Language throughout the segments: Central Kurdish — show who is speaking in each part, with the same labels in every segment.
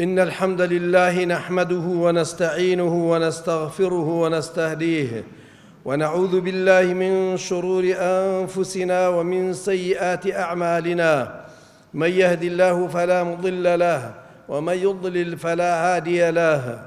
Speaker 1: إن الحمد لله نحمده ونستعينه ونستغفره ونستهديه ونعوذ بالله من شرور أنفسنا ومن سيئات أعمالنا. من يهد الله فلا مضل له ومن يضلل فلا هادي له،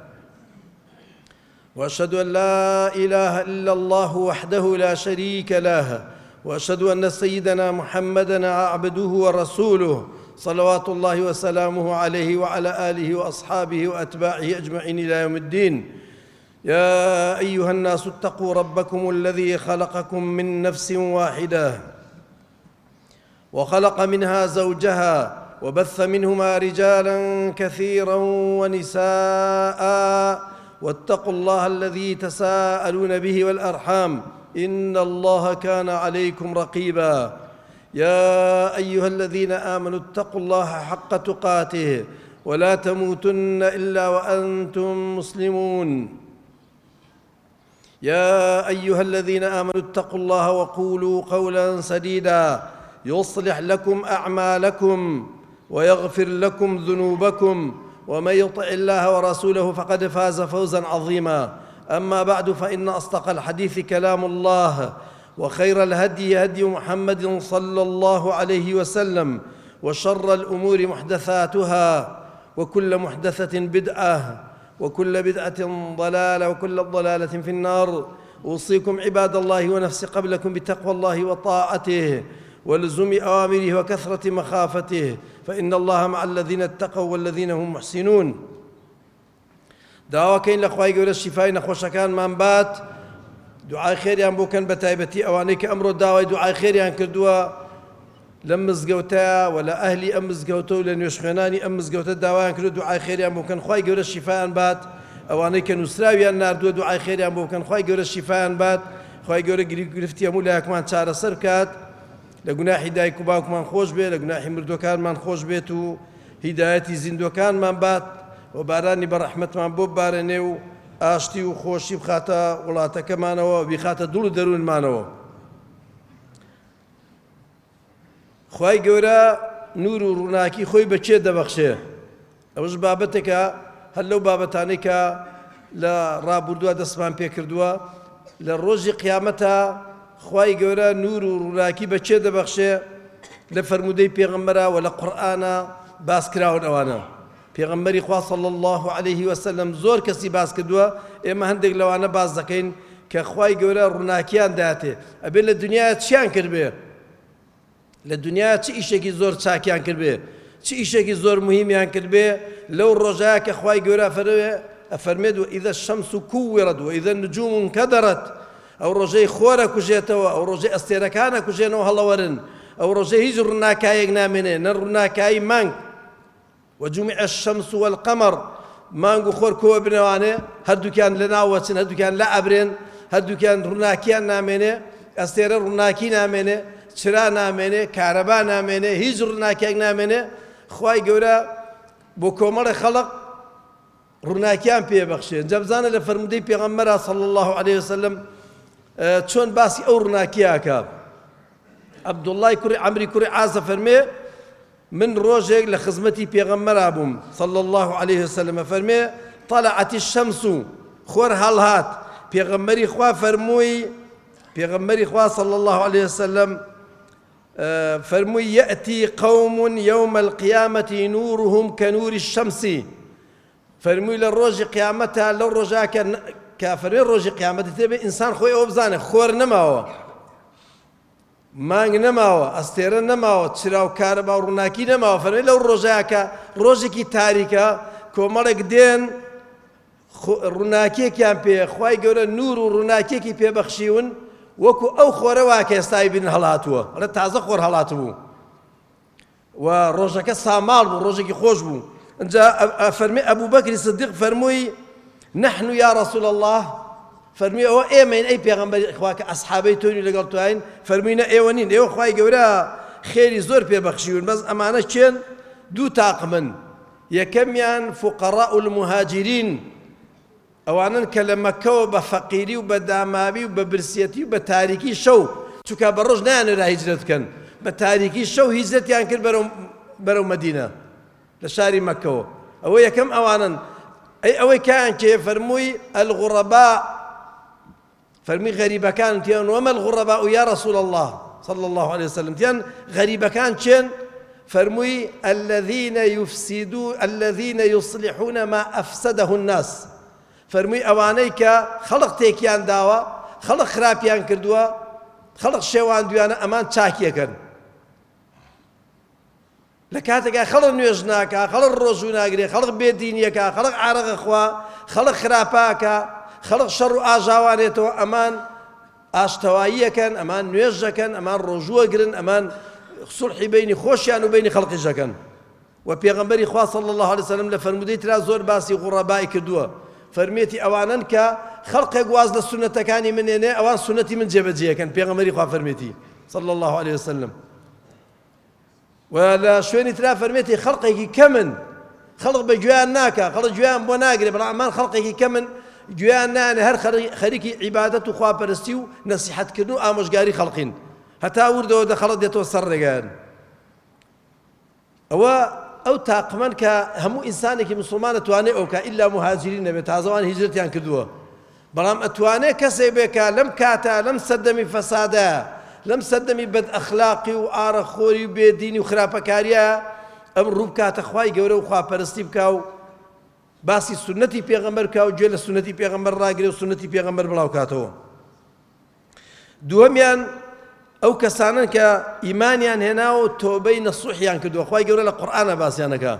Speaker 1: وأشهد أن لا إله إلا الله وحده لا شريك له، وأشهد أن سيدنا محمدًا عبده ورسوله صلوات الله وسلامه عليه وعلى آله وأصحابه وأتباعه أجمعين إلى يوم الدين. يا أيها الناس اتقوا ربكم الذي خلقكم من نفس واحدة وخلق منها زوجها وبث منهما رجالا كثيرا ونساء، واتقوا الله الذي تساءلون به والأرحام إن الله كان عليكم رقيبا. يا أيها الذين آمنوا اتقوا الله حق تقاته ولا تموتن إلا وأنتم مسلمون. يا أيها الذين آمنوا اتقوا الله وقولوا قولا سديدا يصلح لكم أعمالكم ويغفر لكم ذنوبكم، ومن يطع الله ورسوله فقد فاز فوزا عظيما. أما بعد، فإن أصدق الحديث كلام الله، وخير الهدي هدي محمد صلى الله عليه وسلم، وشر الأمور محدثاتها، وكل محدثة بدعة، وكل بدعة ضلالة، وكل ضلالة في النار. أوصيكم عباد الله ونفسي قبلكم بتقوى الله وطاعته ولزوم أوامره وكثرة مخافته، فإن الله مع الذين اتقوا والذين هم محسنون. داواکەین لە خوای گەورە شیفای نەخۆشەکانمان بات، دوعای خێریان بۆ کەن، بە تایبەتی ئەوانەی کە ئەمڕۆ داوای دوعای خێریان کردووە لەم مزگەوتەیە و لە ئەهلی ئەم مزگەوتە و لە نوێژخوێنانی ئەم مزگەوتە داوایان کردو دوعای خێریان بۆ کەن، خوای گەورە شیفایان بات. ئەوانەی کە نووسراویان ناردووە دوعای خێریان بۆ کەن، خوای گەورە شیفایان بات. خوای گەورە گرفتی هەموو لایەکمان چارەسەر بکات، لە گوناحی دایک و باوکمان خۆش بێت، لە گوناحی مردوەکانمان خۆش بێت و هیدایەتی زیندوەکانمان بات، و بارانی بەڕەحمەتمان بۆ بارێنێ و ئاشتی و خۆشی بخاتە وڵاتەکەمانەوە، بیخاتە دڵ و دەروونمانەوە. خوای گەورە نور و ڕووناکی خۆی بەکێ دەبەخشێ. ئەوەش بابەتێکە هەر لەو بابەتانەی کە لە ڕابردووە دەستمان پێ کردووە. لە ڕۆژی قیامەتە خوای گەورە نور و ڕووناکی بەکێ دەبەخشێ لە فەرموودەی پێغەمبەرە و لە قورئانە باس کراون. ئەوانە پێغەمبەری خوا صلی الله عليه وسلم زۆر کەسی باس کردووە، ئێمە هەندێک لەوانە باس دەکەین کە خوای گەورە ڕووناکیان داتێ. ئەبێ لە دنیاە چیان کردبێ، لە دنیا چ ئیشێکی زۆر چاکیان کردبێ، چ ئیشێکی زۆر مهمیان کردبێ لەو ڕۆژەیە کە خوای گەورە ئەفەرمێت وئیذا الشەمس کوورەت وئیذا النجوم انکەدەرەت. ئەو ڕۆژەی خۆرە کوژێتەوە، ئەو ڕۆژەی ئەستێرەکانە کوژێنەوە هەڵەوەرن، ئەو ڕۆژەی هیچ ڕووناکایەک نامێنێ، نە ڕووناکایی مانگ. وجمع الشمس والقمر، مانگ و خۆر کۆوە بنەوانێ، هەردووکیان لە ناوەچن، هەردووکیان لە ئەبرێن، هەردووکیان ڕووناکیان نامێنێ، ئەستێرە ڕووناکی نامێنێ، چرا نامێنێ، کارەبا نامێنێ، هیچ ڕووناکیەک نامێنێ. خوای گەورە بۆ کۆمەڵی خەڵق ڕووناکیان پێبەخشێ. جا بزانە لە فەرموودەی پێغەمبەرە صلی الله عليه وسلم چۆن باسی ئەو ڕووناکیەکە. عەبدوڵڵای کوڕی عەمری کوڕی عازە فەرمێ من ڕۆژێک لە خزمەتی پێغەمبەرا بووم صلی الله عليه وسلم، فەرمێ طلعت الشمس، خۆر هەڵهات. پێغەمبەری خوا فەرمووی، پێغەمبەری خوا صلی الله عليه وسلم فەرمووی یەأتی قەوم یوم القیامەة نورهم کەنووری الشەمس. فەرمووی لە ڕۆژی قیامەتە، لەو ڕۆژە کە فەرمێ ڕۆژی قیامەتە تێبێ ئینسان خۆی ئەوە بزانێ خۆر نەماوە، مانگ نەماوە، ئەستێرە نەماوە، چرا و کارەبا و ڕووناکی نەماوە. فەرمێ لەو ڕۆژەیە کە ڕۆژێکی تاریکە کۆمەڵێک دێن ڕووناکیەکیان پێ خوای گەورە نور و ڕووناکیەکی پێبەخشیون، وەکو ئەو خۆرە واکە ئێستای بین هەڵاتووە، ئەڵێ تازە خۆر هەڵات بوو و ڕۆژەکە ساماڵ بوو، ڕۆژێکی خۆش بوو. ئەنجا فەرمێ ئەبوو بەکری سدیق فەرمووی نحن یا رسول الله، فەرمی ئەوە ئێمەین ئەی پێغەمبەری خوا کە ئەسحابەی تۆنی لەگەڵ توین. فەرمووینە ئێوە نین، ئێوە خوای گەورە خێری زۆر پێبەخشیون، بەس ئەمانە چێن؟ دوو تاقمن. یەکەمیان فوقەڕاء المهاجرین، ئەوانن کە لە مەکەوە بە فەقیری و بە داماوی و بە برسیەتی و بە تاریکی شەو، چونکە بە ڕۆژ نایانێرا هیجرەت بکەن، بە تاریکی شەو هیجرەتیان کرد بەرەو مەدینە لە شاری مەکەوە. أو يكم أوانا أي أو كان كيف فرموي الغرباء فرمي غريبة كان تيان وما الغرباء يا رسول الله صلى الله عليه وسلم تيان غريبة كان تيان فرموي الذين يصلحون ما أفسده الناس فرموي أوانيك خلق تيكيان داوا خلق خرابيان كردوا خلق شوان ديانا أمان تاكيكن لكاتك خلق نيوزناكا خلق روزوناكري خلق بيدينيكا خلق عرق أخوا خلق خراباكا خلق شر آجاوانيتو أمان ئاشتەواییەکەن ئەمان نوێژەکەن ئەمان ڕۆژووەگرن ئەمان سوڵحی بینی خۆشیان و بینی خەڵقیشەکەن و پێغەمبەری خوا صلی الله علیه وسلم لە فەرمودەی ترا زۆر باسی غوڕەبای کردووە فەرمێتی ئەوانن کە خەڵقێک واز لە سونەتەکانی منێنێ ئەوان سونەتی من جێبەجێەکەن پێغەمبەری خوا فەرمێتی صلی الله علیه وسلم و لە شوێنی ترا فەرمێتی خەڵقێکی کەمن خەڵق بە گوێیان ناکە خەڵق گوێیان بۆ ناگرێ بەڵام ئەمان خەڵقێکی کەمن گوێیان نانێ هەر خەریکی عیبادەت و خواپەرستی و نەسیحەتکردن و ئامۆژگاری خەڵقین هەتا وردەوە دە خەڵق دێتەوە سەر ڕێگایان ئەوە ئەو تاقمەن کە هەموو ئینسانێکی مسلمان ئەتوانێ ئەو کە ئیلا مهاجرین نەبێت تازەوان هیجرەتیان کردووە بەڵام ئەتوانێ کەسێک بێکە لەم کاتە لەم سەردەمی فەسادە لەم سەردەمی بەدئەخلاقی و ئارەخۆری و بێدینی و خراپەکاریە ئەم ڕوو بکاتە خوای گەورە و خواپەرستی بکا و باسی سنەتی پێغەمبەر بکا و گوێ لە سنەتی پێغەمبەر ڕاگرێ و سنەتی پێغەمبەر بڵاوکاتەوە دووەمیان ئەو کەسانن کە ئیمانیان هێناوە و تۆبەی نەسوحیان کردووە خوای گەورە لە قورئانە باسییانەکە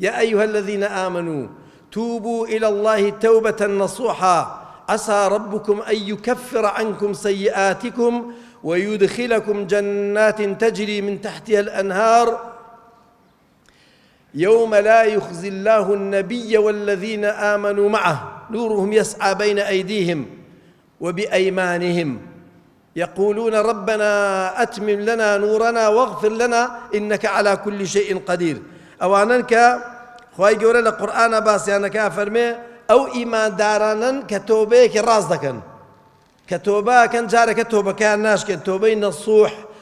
Speaker 1: يا أيها الذين آمنوا توبوا إلى الله توبة نصوحا عسى ربكم أن يكفر عنكم سيئاتكم ويدخلكم جنات تجري من تحتها الأنهار يوم لا يخزي الله النبي والذين آمنوا معه نورهم يسعى بين أيديهم وبأيمانهم يقولون ربنا أتمم لنا نورنا واغفر لنا إنك على كل شيء قدير أواننك خواهي قولة القرآن باسيانك فرمي أو إيمان دارانا كتوبيك رازدكا كتوبا كان جارك توبة كان ناشك توبي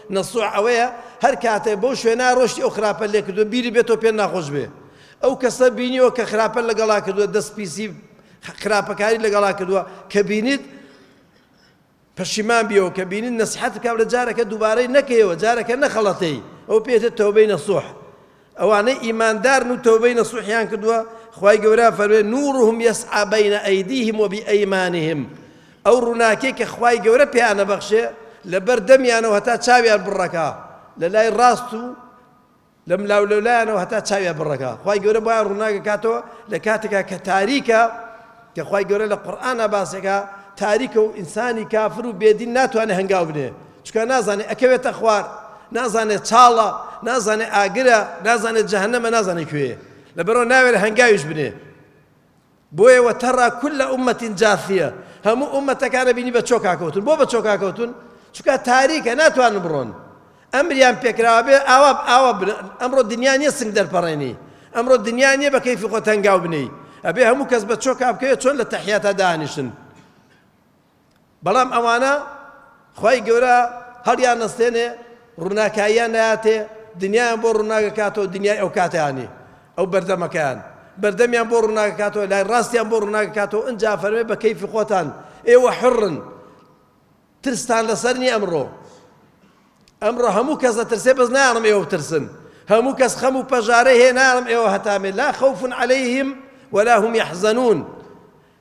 Speaker 1: نصوح أويا هر كاتي بوش وينا روشتي أخرى بلي كدو بيري بيتو بين ناخوش بي أو كسبيني وكخرابة لقلا كدو دس بيسي خرابة كاري لقلا كدو كبينيد پشیمان بیو کە بینین نەسیحەت بکە لە جارەکە دووبارەی نەکەیەوە جارەکە نەخەڵەتەی ئەو پێێتە تەوبەی نەسوح ئەوانەی ئیماندارن و تەوبەی نەسوحیان کردووە خوای گەورە فەرمێ نورهم يسعى بين أيديهم وبأيمانهم ئەو ڕووناکەی کە خوای گەورە پێیانە بەخشێ لەبەر دەمیانەوە هەتا چاویان بڕەکا لە لای ڕاست و لەم لاولەولایانەوە هەتا چاویان بڕەکا خوای گەورە بۆیان ڕووناکە کاتەوە لە کاتێکا کە تاریکە کە خوای گەورە لە قورئانە باسێکە تاریکە و ئینسانی کافر و بێدین ناتوانێت هەنگاو بنێ چکە نازانێت ئەکەوێتە خوار نازانێت چاڵە نازانێت ئاگرە نازانێت جەهەنەمە نازانێت کوێیە لەبەرەوە ناوێت هەنگاویش بنێ بۆیە وەتەڕا کولە ئومەتین جاثیە هەموو ئومەتەکانە بینی بە چۆکاکەوتن بۆ بە چۆکاکەوتن چکە تاریکە ناتوانن بڕۆن ئەمریان پێکراوە بێ ئاوا بن ئەمڕۆ دنیا نییە سنگ دەرپەڕێنی ئەمڕۆ دنیا نییە بە کەیفی خۆت هەنگاو بنەی ئەبێ هەموو کەس بە چۆکا بکەوێت چۆن لە تەحیاتە دانیشتن بەڵام ئەوانە خوای گەورە هەڵیان نەستێنێ ڕووناکاییان نایاتێ دنیایان بۆ ڕووناکاتەوە دنیای ئەو کاتیانی ئەو بەردەمەکەیان بەردەمیان بۆ ڕووناکاتەوە لای ڕاستیان بۆ ڕووناکاتەوە ئەنجا فەرمێ بە کەیفی خۆتان ئێوە حڕن ترستان لەسەر نی ئەمڕۆ هەموو کەس دەترسێ بەس نایانم ئێوە بترسن هەموو کەس خەم و پەژارە هەیە نایانم ئێوە هەتامێ لا خوف عليهم ولا هم يحزنون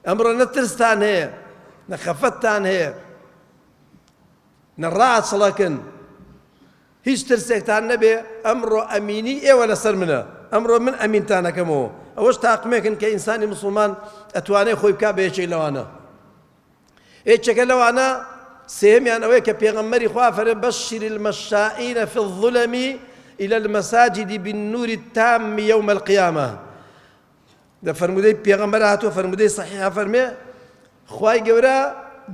Speaker 1: ئەمڕۆ نەترستان هەیە نەخەفەتتان هەیە نەڕات سڵەکن هیچ ترسێکتان نەبێ ئەمڕۆ ئەمینی ئێوە لەسەر منە ئەمڕۆ من ئەمینتانەکەمەوە ئەوەش تاقمێکن کە ئینسانی مسلمان ئەتوانێ خۆی بکا بە یەکێک لەوانە یەکێکە لەوانە سێمیان ئەوەیە کە پێغەمبەری خوا فەرمێ بەشر المەشائین في الظلم إلى المساجد بالنور التام يوم القيامة ده فرمودەی پێغەمبەر هاتووە فرمودەی صحیحە فەرمێ خوای گەورە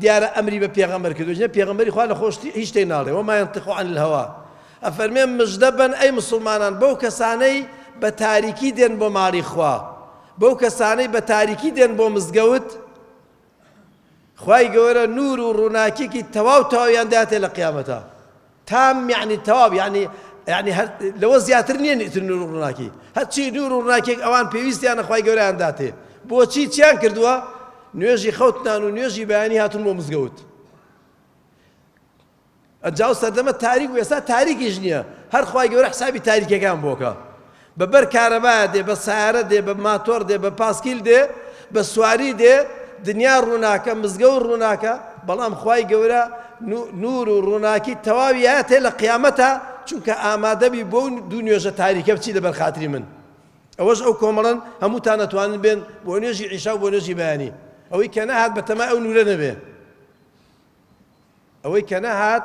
Speaker 1: دیارە ئەمری بە پێغەمبەر کردو ژنە پێغەمبەری خوا لە خۆشتی هیچ شتێک ناڵێ وما ينطق عن الهوى ئەفەرمێ مژدە بن ئەی مسلمانان بەو کەسانەی بە تاریکی دێن بۆ ماڵی خوا بەو کەسانەی بە تاریکی دێن بۆ مزگەوت خوای گەورە نور و ڕووناکیکی تەواو تەواویان داتێ لە قیامەتە تام یعنی تەواو یعنی يعني لو زياتر نين نور ڕووناکی هەرچی نور ڕووناکێک ئەوان پێویستیانە خوای گەورەیان داتێ بۆچی چیان کردووە نوێژی خەوتنان و نوێژی بەیانی هاتون بۆ مزگەوت ئەجاو سەردەمە تاریک و ئێستا تاریکیش نییە هەر خوای گەورە حسابی تاریکەکان بۆکە بەبەر کارەبایە دێ بە سایارە دێ بە ماتۆر دێ بە پاسکیل دێ بە سواری دێ دنیا ڕووناکە مزگەوت ڕووناکە بەڵام خوای گەورە نور و ڕووناکی تەواوی هاتێ لە قیامەتە چونکە ئامادەبی بۆ دوو نوێژە تاریکە بچی لەبەر خاتری من ئەوەش ئەو کۆمەڵن هەمووتان ئەتوانن بێن بۆ نوێژی عیشا و بۆ نوێژی بەیانی ئەوەی کە نەهات بەتەمای ئەو نورە نەبێ ئەوەی کە نەهات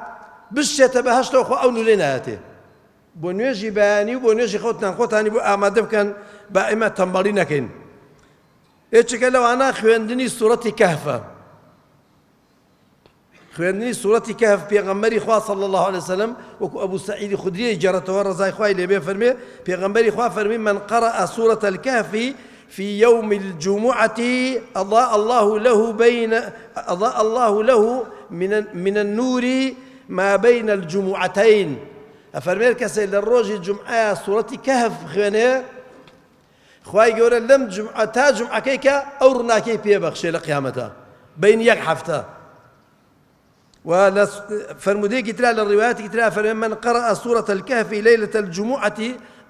Speaker 1: بشێتە بەهەشتەوە خۆ ئەو نورەی نایەتێ بۆ نوێژی بەیانی و بۆ نوێژی خۆتان خۆتانی بۆ ئامادە بکەن با ئێمە تەمبەڵی نەکەین هیچێکە لەوانە خوێندنی سوورەتی کەهفە خوێندنی سوورەتی کەهف پێغەمبەری خوا صلی الله عليه وسلم وەکو ئەبوو سعید خودری جەرەتەوە ڕەزای خوای لێبێ فەرمێ پێغەمبەری خوا فەرمی من قرأ سورة الكهف في يوم الجمعة أضاء الله له من النور ما بين الجمعتين أفرمي كسي للروج الجمعة سورة كهف خوينه خواي گەورە لەم جمعە تا جمعەکەیکە ئەو ڕووناکەی پێبەخشێ لە قیامەتە بین یەک هەفتە فرموديك ترى للروايات ترى فمن قرأ سورة الكهف ليلة الجمعة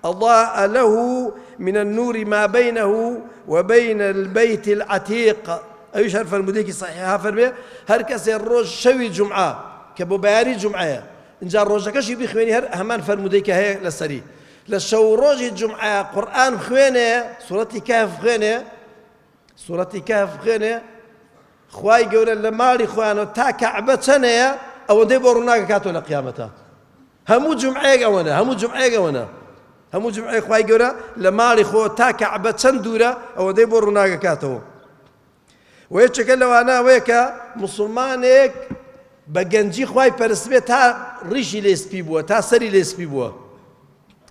Speaker 1: أضاء له من النور ما بينه وبين البيت العتيق أيش هر فرموديك صحيحة فرمي هر كسي الروج شوي جمعة كبو بياري جمعة إن جاء الروج كشي بيخويني هر همان فرموديك هي للسري للشو روج الجمعة قرآن خوينه سورة كهف خوينه سورة كهف خوينه خوای گەورە لە ماڵی خۆیانەوە تا کەعبە چەنەیە ئەوەندەی بۆ ڕووناکە کاتۆ لە قیامەتە هەموو جومعەیەک ئەوەنە هەموو جومعەیەک خوای گەورە لە ماڵی خۆ تا کەعبە چەند دوورە ئەوەندەی بۆ ڕووناکە کاتەوە و یەکێکە لەوانە ئەوەیە کە موسڵمانێک بە گەنجی خوای پەرست تا ڕیشی لێ سپی بووە تا سەری لێ سپی بووە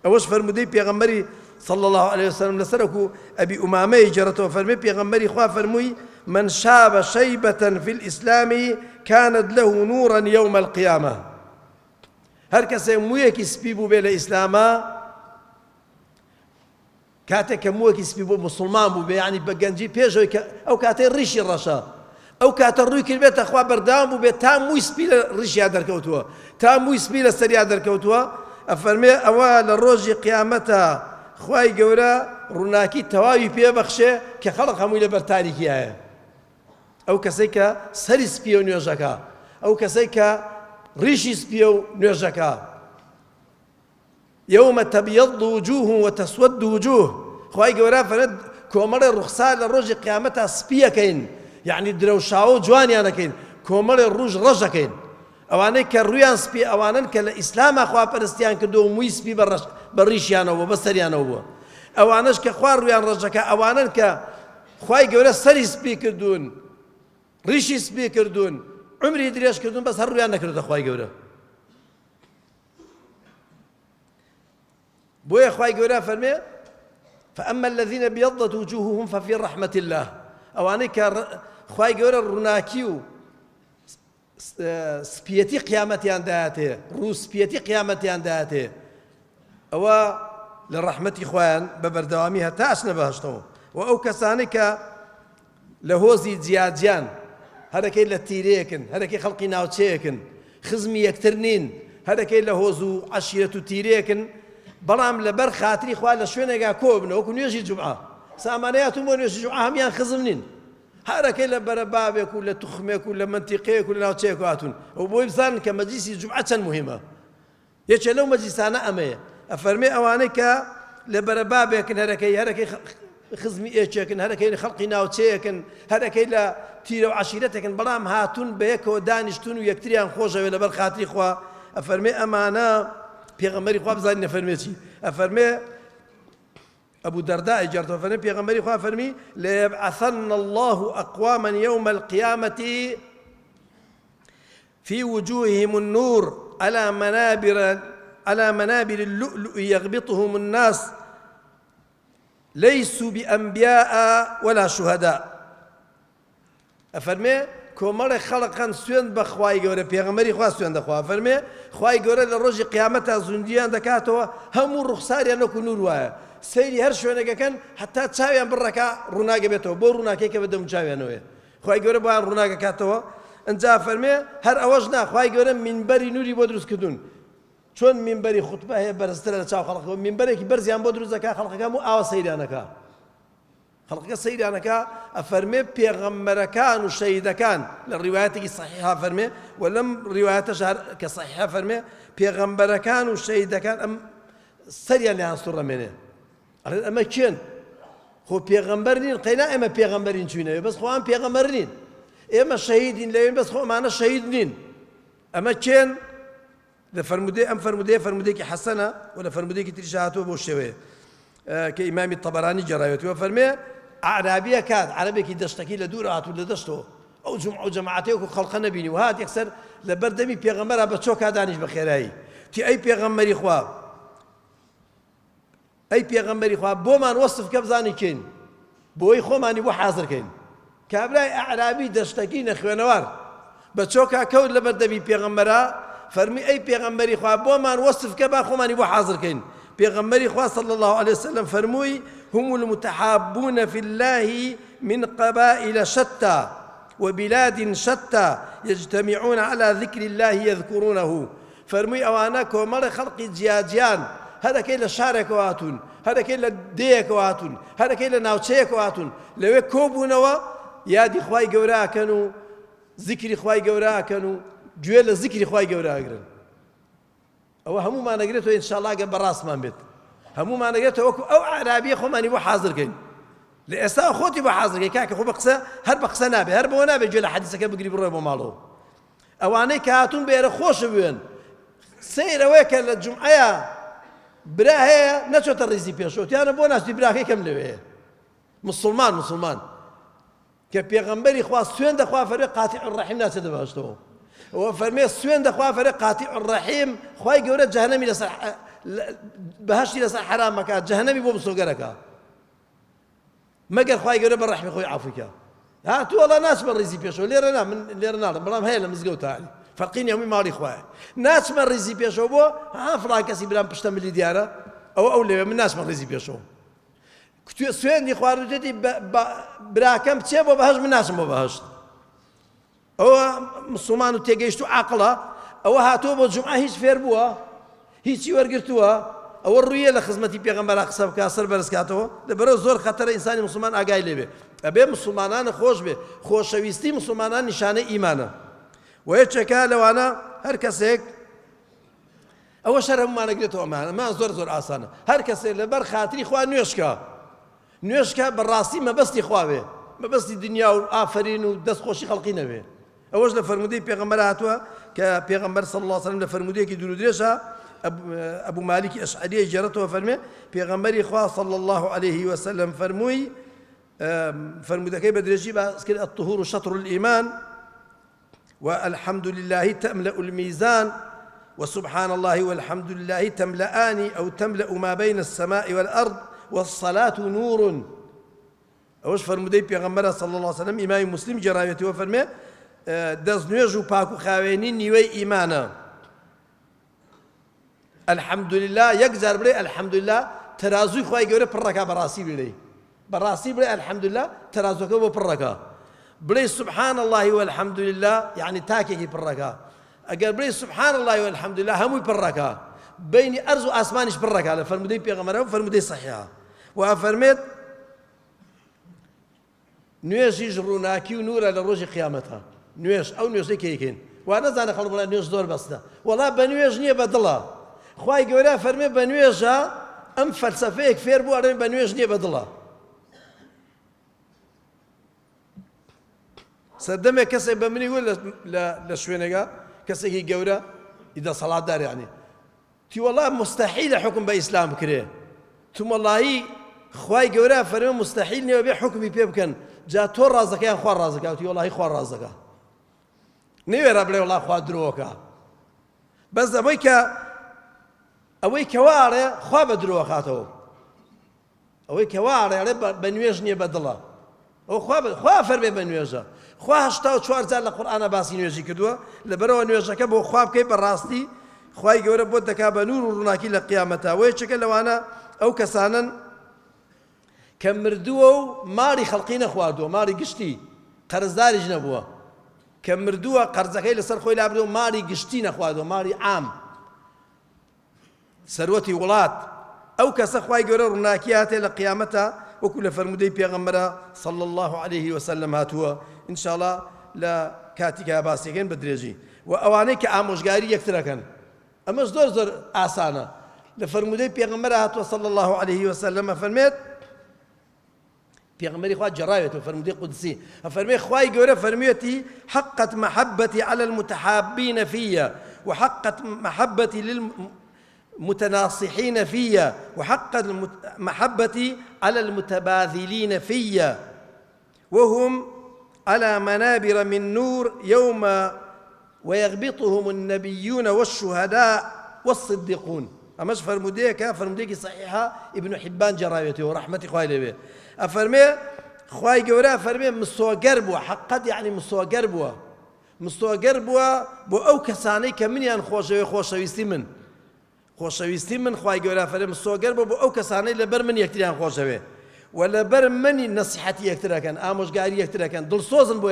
Speaker 1: ئەوەش فەرمودەی پێغەمبەری صلى الله عليه وسلم لسركو أبي أمامة جرته فرمي بيغمبري خوا فرمي من شاب شيبة في الإسلام كانت له نورا يوم القيامة هر كسي مويك سبيبو بلا إسلاما كاتك مويك سبيبو مسلمان بو يعني بقنجي بيجو أو كاتي الريشي الرشا أو كاتي الرويك البيت أخوا بردام بو بيت تام موي سبيل الريشي هادر كوتوا تام موي سبيل السري هادر كوتوا أفرمي أوال الروجي قيامتها خواي گەورە ڕووناکی تەواوی پێبەخشێ کە خەڵق هەمووی لەبەر تاریکیایە ئەو کەسەی کە سەری سپیە و نوێژەکە ئەو کەسەی کە ڕیشی سپیە و نوێژەکە يوم تبيض وجوه وتسود وجوه خواي گەورە فەرمێت کۆمەڵی ڕوخسار لە ڕۆژی قیامەتە سپیەکەین یعنی درەوشاوە و جوانیانەکەین کۆمەڵی ڕوژ ڕەشەکەین ئەوانەی کە ڕویان سپی ئەوانن کە لە ئیسلامە خواپەرستیان کردو و مووی سپی بە ڕیشیانەوە بە سەریانەوە بووە ئەوانش کە خوا ڕویان ڕەشەکە ئەوانن کە خوای گەورە سەری سپی کردوون ڕیشی سپی کردوون عمری درێژ کردوون بەس هەر ڕویان نەکردوتە خوای گەورە بۆیە خوای گەورە فەرمێ فأما الذين ابيضت وجوههم ففي رحمة الله ئەوانەی کە خوای گەورە ڕووناکی و سپیەتی قیامەتیان داهاتێ ڕوو سپیەتی قیامەتیان داهاتێ ئەوە لە ڕەحمەتی خۆیان بە بەردەوامی هەتا ئەچنە بەهەشتەوە و ئەو کەسانەی کە لە هۆزی جیاجیان هەرەکەی لە تیرەیەکن هەرەکەی خەڵقی ناوچەیەکن خزمی یەکتر نین هەرەکەی لە هۆز و عەشیرەت و تیرەیەکن بەڵام لەبەر خاتری خوا لە شوێنێکا کۆ بن وەکو نوێژی جومعە سامانەیەتون بۆ نوێژی جومعە هەمیان خزم نین هەرەکەی لە بەرە بابێک و لە توخمێک و لە منتیقەیەک و لە ناوچەیەک هاتوون ئەو بۆی بزانن کە مەجلیسی جومعە چەند مهمە یەکێ لەو مەجلیسانە ئەمەیە ئەفەرمێ ئەوانەی کە لە بەرە بابێکن هەرەکەی خزمی ئێچێکن هەرەکەی خەڵقی ناوچەیەکن هەرەکەی لە تیرە و عەشیرەتێکن بەڵام هاتوون بە یەکەوە دانیشتون و یەکتریان خۆشەوێ لەبەر خاتری خوا ئەفەرمێ ئەمانە پێغەمبەری خوا بزانین ئەفەرمێ چی ئەفەرمێ أبو درداء جرت وفرمي بيغمبري خوا فرمي ليبعثن الله أقواما يوم القيامة في وجوههم النور على منابر اللؤلؤ يغبطهم الناس ليسوا بأنبياء ولا شهداء أفرمي کۆمەڵی خەڵقان سوێن بە خوای گەورە پێغەمبەری خوا سوێن دەخوا فەرمێ خوای گەورە لە ڕۆژی قیامەتە زوندیان دەکاتەوە هەموو ڕوخساریان وەکو نور وایە سەیری هەر شوێنێکەکەن حتا چاویان بڕەکە ڕووناگە بێتەوە بۆ ڕووناکەی کە بەدەم چاویانەوەیە خوای گەورە بۆیان ڕووناگەکاتەوە ئەنجا فەرمێ هەر ئەوەش نا خوای گەورە مینبەری نوری بۆ دروستکردون چۆن مینبەری خوتبە هەیە بەرزترە لە چاو خەڵقەوە مینبەرێکی بەرزیان بۆ دروست دەکات خەڵقەکان و ئاوا سەیرانەکە خەڵقەکە سەیرانەکە ئەفەرمێ پێغەمبەرەکان و شەهیدەکان لە ڕیوایەتێکی صحیحا فەرمێ و لەم ڕیوایەتەش کە صحیحا فەرمێ پێغەمبەرەکان و شەهیدەکان ئەم سەریان لێیان سوڕەمێنێ ئەڵێن ئەمە کێن خۆ پێغەمبەر نین قەینا ئێمە پێغەمبەرین چوینەوە بەس خۆیان پێغەمبەر نین ئێمە شەهیدین لەوێن بەس خۆ ئەمانە شەهید نین ئەمە کێن لە فرمودەی ئەم فرمودەیەکی حەسەنە و لە فرمودەیەکی تریش هاتووە بۆ شێوەیە کە ئیمامی تەبەرانی گەڕاوێتەوە فەرمێ عەرابیە کات عەرەبێکی دەشتەکی لە دوورە هاتوو لە دەشتەوە ئەو جومع و جەماعەتێ وەکو خەڵقە نەبینی و هات یەکسەر لە بەردەمی پێغەمبەرە بە چۆکا دانیش بە خێرایی تی ئەی پێغەمبەری خوا ئەی پێغەمبەری خوا بۆمان وەسف کە بزانی کەین بۆی خۆمانی بۆ حازرکەین کابرای ئەعرابی دەشتەکی نەخوێنەوار بە چۆکا کەوت لە بەردەمی پێغەمبەرە فەرمی ئەی پێغەمبەری خوا بۆمان وەسف کە با خۆمانی بۆ حازرکەین پێغەمبەری خوا صلی الله عليه وسلم فەرمووی هم المتحابون في الله من قبائل شتى وبلاد شتى يجتمعون على ذكر الله يذكرونه فەرمووی ئەوانە کۆمەڵی خەڵقی جیاجیان هەرەکەی لە شارێکەوە هاتوون هەرەکەی لە دێیەکەوە هاتوون هەرەکەی لە ناوچەیەکەوە هاتوون لەوێ کۆبوونەوە یادی خوای گەورە ئەکەن و ذیکری خوای گەورە ئەکەن و گوێ لە ذیکری خوای گەورە ئەگرن ئەوە هەموومان ئەگرێتەوە ئینشاءڵڵا گە بەڕاستمان بێت هەموومان ئەگرێتەوە وەکو ئەو عەرابیە خۆمانی بۆ حازرکەین لە ئێستا خۆتی بۆ حازرکەی کاکە خۆ بە قسە هەر بە قسە نابێ هەر بەوە نابێت گوێ لە حەدیسەکە بگری بڕۆی بۆ ماڵەوە ئەوانەی کە هاتوون بێرە خۆش بوێن سەیرەوەی کە لە جومعەیە برا هەیە نەچۆتە ڕیزی پێشەوە تیانە بۆ ناستی براکەی کەم لەوەیە مسلمان کە پێغەمبەری خوا سوێن دەخوا فەرمێ قاتیع الرەحیم ناچێتە بەهەشتەوە ئەوە فەرمێ سوێن دەخوا فەرمێ قاتیع الرەحیم خوای گەورە جەهەنەمی لەسەر بەهەشتی لەسەر حرام مەکات جەهەنەمی بۆ مسۆگەرەکە مەگەر خوای گەورە بە ڕەحمی خۆی عەفوکە هاتووە وەڵا ناچمە ڕیزی پێشەوە لێرە نا من لێرە ناڵم بەڵام هەیە لە مزگەوتە فەرقینی هەمووی ماڵی خوایە ناچمە ڕیزی پێشەوە بۆ فڵان کەسی برام پشتە ملی دیارە ئەو لێوێ من ناچمە ڕیزی پێشەوە سوێندی خواردوتێتی براکەم بچێ بۆ بەهەشت من ناچم بۆ بەهەشت ئەوە مسلمان و تێگەیشت و عاقڵە ئەوە هاتووە بۆ جومعە هیچ فێر بووە هیچی وەرگرتووە ئەوە ڕوویە لە خزمەتی پێغەمبەر قسە بکات سەر بەرزکاتەوە لەبەرەوە زۆر خەتەرە ئینسانی مسلمان ئاگای لێبێ ئەبێ مسلمانانە خۆش بێ خۆشەویستی مسلمانان نیشانەی ئیمانە و یەکێکە لەوانە هەر کەسێک ئەوە شەر هەمومان ئەگرێتەوە ئەمان زۆر ئاسانە هەر کەسێک لەبەر خاتری خوا نوێشکە بەڕاستی مەبەستی خواوێ مەبەستی دنیا و ئافرین و دەستخۆشی خەڵقی نەوێ ئەوەش لە فەرمودەی پێغەمبەر هاتووە کە پێغەمبەر صلی الله علیه وسلم لە فەرمودەیەکی دوور و درێژە ئەبوو مالیکی ئەشعەریە گێڕێتەوە فەرمێ پێغەمبەری خوا صلی الله عليه وسلم فەرمووی فەرمودەکەی بە درێژی باس کرد الطهور شطر الإيمان والحمد لله تملأ الميزان وسبحان الله والحمد لله تملأان أو تملأ ما بين السماء والأرض والصلاة نور ئەوەش فەرمودەی پێغەمبەرە صلی الله عليه وسلم ئیمامی مسلم گێڕاوێتەوە فەرمێ دەستنوێژ و پاک و خاوێنی نیوەی ئیمانە الحمد لله یەک جار بڵێ الحمد لله تەرازووی خوای گەورە پڕەکە بەڕاستی بڵێ الحمد لله تەرازوەکە بۆ پڕەکە بڵێ سبحان الله والحمد لله یعنی تاکێکی پڕەکە ئەگەر بڵێ سبحان الله والحمد لله هەمووی پڕەکە بینی ئەرز و ئاسمانیش پڕەکە لە فەرمودەی پێغەمبەرە و فەرمودەی صحیحە و فەرمێت نوێژیش ڕووناکی و نورە لە ڕۆژی قیامەتە نوێژ ئەو نوێژەی کەیکەین وا نەزانە خەڵک بڵێ نوێژ زۆر بەستە وەڵا بە نوێژ نییە بە دڵە خوای گەورە فەرمێ بە نوێژە ئەم فەلسەفەیەک فێر بوو ئەڵێن بە نوێژ نییە بە دڵە سەردەمێک کەسێک بە منی وە لە شوێنێکە کەسێکی گەورە ئیدەسەڵاتدار یعنی تی وەڵا مستەحیلە حکم بە ئیسلام بکرێ تومەڵایی خوای گەورە فەرمێ مستەحیل نییە بێ حکمی پێ بکەن جا تۆ ڕازەکەیان خوا ڕازەکە وتی وەڵاهی خوا ڕازەکە نەوێرا بڵێ وەڵا خوا درۆکە بەس ئەوەی کەواڕێ خوا بە درۆ خاتەوە ئەوەی کەواڕێ بە نوێژ نییە بە دڵە ئەو خوا فەرمێ بە نوێژە خوا 84 جار لە قورئانە باسی نوێژی کردووە لەبەرەوە نوێژەکە بۆ خوا بکەی بەڕاستی خوای گەورە بۆت دەکا بە نور و ڕووناکی لە قیامەتە وەیەکێکە لەوانە ئەو کەسانن کە مردووە و ماڵی خەڵقی نەخواردووە ماڵی گشتی قەرزداریش نەبووە کە مردووە قەرزەکەی لەسەر خۆی لابردووە ماڵی گشتی نەخواردووە ماڵی عام سەروەتی وڵات ئەو کەسە خوای گەورە ڕووناکی هاتێ لە قیامەتە وەکو لە فەرمودەی پێغەمبەرە صلی الله عليه وسلم هاتووە ئینشاءالله لە کاتێکا باسیەکەین بە درێژی و ئەوانەی کە ئامۆژگاری یەکترەکەن ئەمەش زۆر زۆر ئاسانە لە فەرمودەی پێغەمبەرە هاتووە صلی الله عليه وسلم فەرمێت پێغەمبەری خوا جەڕاوێتەوە فەرمودەی قودسی ئەفەرمێ خوای گەورە فەرموویەتی حقت محبتي على المتحابين فيا وحقت محبتي للمتناصحين فيا وحقت محبتي على المتباذلين فيا وهم على منابر من نور يوم ويغبطهم النبيون والشهداء والصديقون أماش فرموديك صحيحة ابن حبان جراويته ورحمة خواه لبه أفرمي خواه قورا أفرمي مستوى بوا حقا يعني مستوى بوا بو أو كساني كمنيان خوشويستي من خواه قورا أفرمي مستوى بوا بو أو كساني لبر من يكتريان خوشوي ولا بر مني نصيحتي يكترا كان آموش قاري يكترا كان دلسوزن بو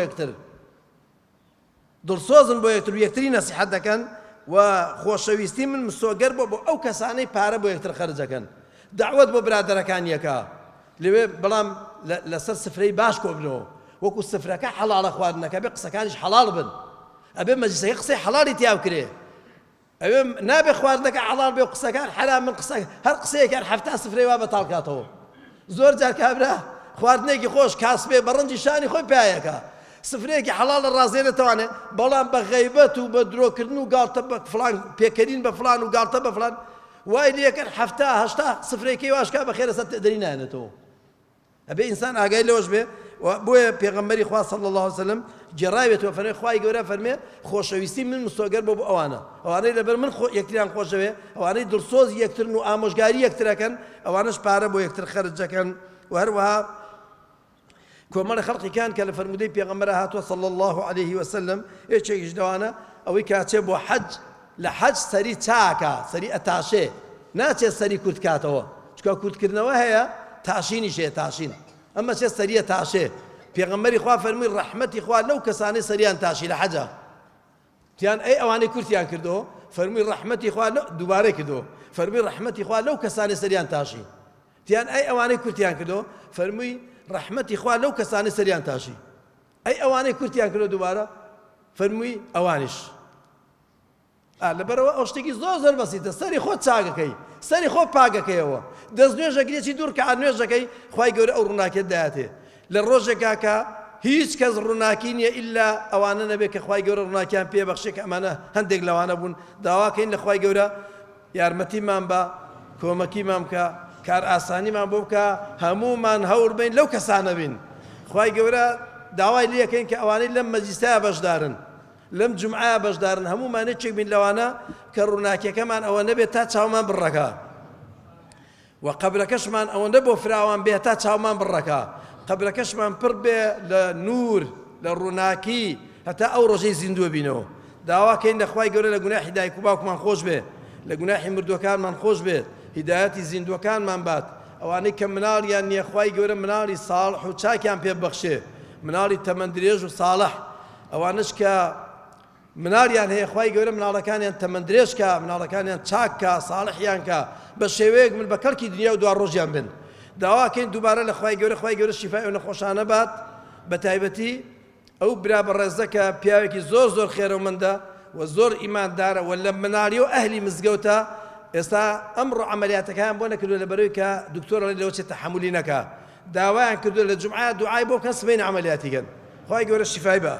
Speaker 1: يكتر ويكتري نصيحت كان وخۆشەویستی من مستۆگەر بۆ ئەو کەسانەی پارە بۆ یەکتر خەرجەکەن دعوت بۆ برادەرەکان یەکا لەوێ بەڵام لەسەر سفرەی باش کۆبنەوە وەکو سفرەکە حەڵاڵە خواردنەکە بێ قسەکانیش حەڵاڵ بن ئەبێ مەجلیسەکە قسەی حەڵاڵی تیا بکرێ ئەوێ نابێ خواردنەکە حەڵاڵ بێ و قسەکان حرام من قسە هەر قسەیەکیان هەفتا سفرەی وا بەتاڵکاتەوە زۆر جار کابرا خواردنێکی خۆش کاسبێ بە ڕەنجی شانی خۆی پیاەکە سفرەیەکی حەڵاڵ ڕازێ دەتوانێت بەڵام بە غەیبەت و بە درۆکردن و گاڵتە بە فڵان پێکەنین بە فڵان و گاڵتە بە فڵان وای لێکەن هەفتا هەشتا سفرەیەکی واشکا بە خێرە سەر دەری نایەنێتەوە ئەبێ ئینسان ئاگای لەوەش بێ بۆیە پێغەمبەری خوا صلی الله عليه وسلم جێڕاوێتەوە فەرمێ خوای گەورە فەرمێ خۆشەویستی من مستۆگەر بۆ ئەوانەی لەبەر من یەکتریان خۆشەوێ ئەوانەی دڵسۆز یەکترن و ئامۆژگاری یەکترەکەن ئەوانش پارە بۆ یەکتر خەرجەکەن و هەروەها کۆمەڵە خەڵقی کان کە لە فەرمودەی پێغەمبەرە هاتووە صلی الله عليه وسلم یەکێکیش لەوانە ئەوەی کاچێ بۆ حەج لە حەج سەری چاکە سەری ئەتاشێ ناچێت سەری کورتکاتەوە چکە کورتکردنەوە هەیە تاشینیش هەیە تاشین ئەمە چێت سەریە تاشێ پێغەمبەری خوا فەرمووی ڕەحمەتی خوا لەو کەسانەی سەریان تاشی لە حەجە تیان ئەی ئەوانەی کورتیان کردەوە فەرمووی ڕەحمەتی خوا دووبارەی کردەوە فەرمووی ڕەحمەتی خوا لەو کەسانەی سەریان تاشی تیان ئەی ئەوانەی کورتیان کردەوە فەرمووی ڕەحمەتی خوا لەو کەسانی سەریان تاشی ئەی ئەوانەی کورتیان کردو دووبارە فەرمووی ئەوانیش لەبەرەوە ئەو شتێکی زۆر زۆر بەسیتە سەری خۆت چاکەکەی سەری خۆت پاکەکەیەوە دەست نوێژەگرێکی دوور کە نوێژەکەی خوای گەورە ئەو ڕووناکیت دایاتێ لە ڕۆژێکا کە هیچ کەس ڕووناکی نییە ئیلا ئەوانە نەبێت کە خوای گەورە ڕووناکیان پێبەخشێ کە ئەمانە هەندێک لەوانە بوون داواکەین لە خوای گەورە یارمەتیمان بە کۆمەکیمان بکە کار ئاسانیمان بۆ بکە هەموومان هەوڵ بین لەو کەسانە بین خوای گەورە داوای لێ یەکەین کە ئەوانەی لەم مەجلیسایە بەشدارن لەم جومعایە بەشدارن هەموومان یەکێک بین لەوانە کە ڕووناکیەکەمان ئەوە نەبێت تا چاومان بڕەکە و قەبرەکەشمان ئەوە نەبۆ فراوان بێت تا چاومان بڕەکە قەبرەکەشمان پڕ بێ لە نور لە ڕووناکی هەتا ئەو ڕۆژەی زیندووە بینەوە داواکەین لە خوای گەورە لە گوناحی دایک و باوکمان خۆش بێ لە گوناحی مردووەکانمان خۆش بێت هیدایەتی زیندوەکانمان بات ئەوانەی کە مناڵیان نییە خوای گەورە مناڵی ساڵح و چاکیان پێ بەخشێ مناڵی تەمەندرێژ و ساڵح ئەوانش کە مناڵیان هەیە خوای گەورە مناڵەکانیان تەمەندرێژ کە مناڵەکانیان چاک کە ساڵحیان کە بە شێوەیەک من بە کەڵکی دنیا و دوا ڕۆژیان بن داواکەین دووبارە لە خوای گەورە شیفای ئەو نەخۆشانە بات بە تایبەتی ئەو برا بەڕێزە کە پیاوێکی زۆر زۆر خێرەومەندە و زۆر ئیماندارە و لە مناڵی و ئەهلی مزگەوتە ئێستا ئەمڕۆ عەمەلیاتەکەیان بۆ نەکردووە لەبەرەوەی کە دکتۆرە لەوە چێت تەحەمولی نەکا داوایان کردووە لە جومعە دوعای بۆ کەس بین عەمەلیاتیکەن خوای گەورە شیفای بە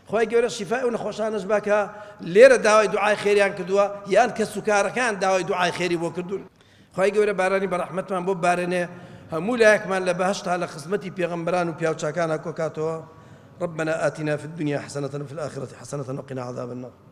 Speaker 1: خوای گەورە شیفای ئەو نەخۆشانەش بە کە لێرە داوای دوعای خێریان کردووە یان کە سوکارەکان داوای دوعای خێری بۆ کردوون خوای گەورە بارانی بە ڕەحمەتمان بۆ بارێنێ هەموو لایەکمان لە بەهەشتا لە خزمەتی پێغەمبەران و پیاوچاکانە کۆکاتەوە ربنا آتنا في الدنيا حسنة وفي الآخرة حسنة وقنا عذاب النار